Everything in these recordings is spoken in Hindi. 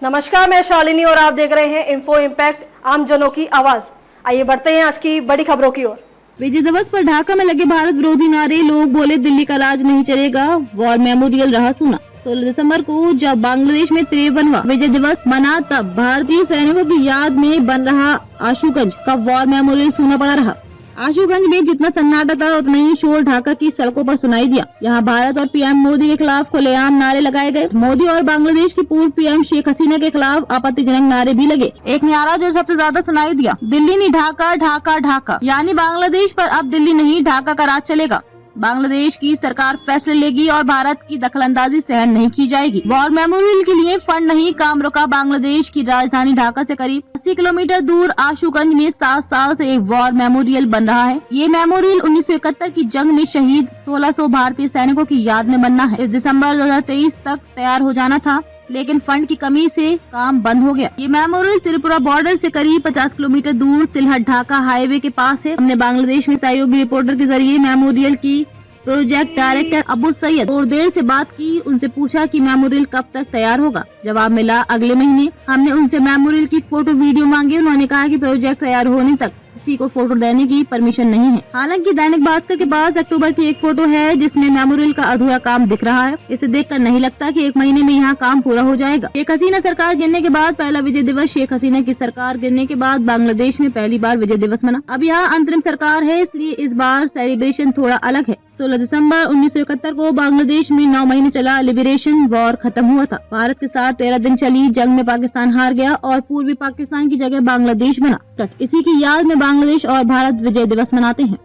नमस्कार, मैं शालिनी और आप देख रहे हैं इन्फो इम्पैक्ट, आम जनों की आवाज। आइए बढ़ते हैं आज की बड़ी खबरों की ओर। विजय दिवस पर ढाका में लगे भारत विरोधी नारे, लोग बोले दिल्ली का राज नहीं चलेगा, वॉर मेमोरियल रहा सूना। 16 दिसंबर को जब बांग्लादेश में 53वां विजय दिवस मना, तब भारतीय सैनिकों की याद में बन रहा आशुगंज का वॉर मेमोरियल सूना पड़ा रहा। आशुगंज में जितना सन्नाटा था उतना ही शोर ढाका की सड़कों पर सुनाई दिया। यहाँ भारत और पीएम मोदी के खिलाफ खुलेआम नारे लगाए गए। मोदी और बांग्लादेश की पूर्व पीएम शेख हसीना के खिलाफ आपत्तिजनक नारे भी लगे। एक नारा जो सबसे ज्यादा सुनाई दिया, दिल्ली नहीं ढाका, ढाका ढाका, यानी बांग्लादेश पर अब दिल्ली नहीं ढाका का राज चलेगा। बांग्लादेश की सरकार फैसले लेगी और भारत की दखलंदाजी सहन नहीं की जाएगी। वॉर मेमोरियल के लिए फंड नहीं, काम रुका। बांग्लादेश की राजधानी ढाका से करीब 80 किलोमीटर दूर आशुगंज में 7 साल से एक वॉर मेमोरियल बन रहा है। ये मेमोरियल 1971 की जंग में शहीद 1600 भारतीय सैनिकों की याद में बनना है। इस दिसंबर 2023 तक तैयार हो जाना था, लेकिन फंड की कमी से काम बंद हो गया। ये मेमोरियल त्रिपुरा बॉर्डर से करीब 50 किलोमीटर दूर सिलहट ढाका हाईवे के पास है। हमने बांग्लादेश में सहयोगी रिपोर्टर के जरिए मेमोरियल की प्रोजेक्ट डायरेक्टर अबू सैयद और देर से बात की। उनसे पूछा कि मेमोरियल कब तक तैयार होगा। जवाब मिला अगले महीने। हमने उनसे मेमोरियल की फोटो वीडियो मांगी। उन्होंने कहा कि प्रोजेक्ट तैयार होने तक किसी को फोटो देने की परमिशन नहीं है। हालांकि दैनिक भास्कर के पास अक्टूबर की एक फोटो है जिसमें मेमोरियल का अधूरा काम दिख रहा है। इसे देखकर नहीं लगता कि 1 महीने में यहाँ काम पूरा हो जाएगा। शेख हसीना सरकार गिरने के बाद पहला विजय दिवस। शेख हसीना की सरकार गिरने के बाद बांग्लादेश में पहली बार विजय दिवस मना। अब यहाँ अंतरिम सरकार है, इसलिए इस बार सेलिब्रेशन थोड़ा अलग है। 16 दिसंबर 1971 को बांग्लादेश में 9 महीने चला लिबरेशन वॉर खत्म हुआ था। भारत के साथ 13 दिन चली जंग में पाकिस्तान हार गया और पूर्वी पाकिस्तान की जगह बांग्लादेश बना। इसी की याद में बांग्लादेश और भारत विजय दिवस मनाते हैं।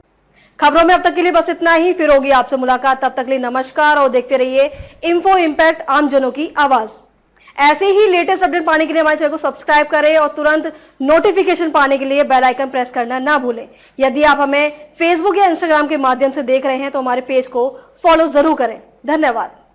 खबरों में अब तक के लिए बस इतना ही। फिर होगी आपसे मुलाकात, तब तक के लिए नमस्कार और देखते रहिए इन्फो इम्पैक्ट, आम जनों की आवाज। ऐसे ही लेटेस्ट अपडेट पाने के लिए हमारे चैनल को सब्सक्राइब करें और तुरंत नोटिफिकेशन पाने के लिए बेल आइकन प्रेस करना ना भूलें। यदि आप हमें फेसबुक या इंस्टाग्राम के माध्यम से देख रहे हैं तो हमारे पेज को फॉलो जरूर करें। धन्यवाद।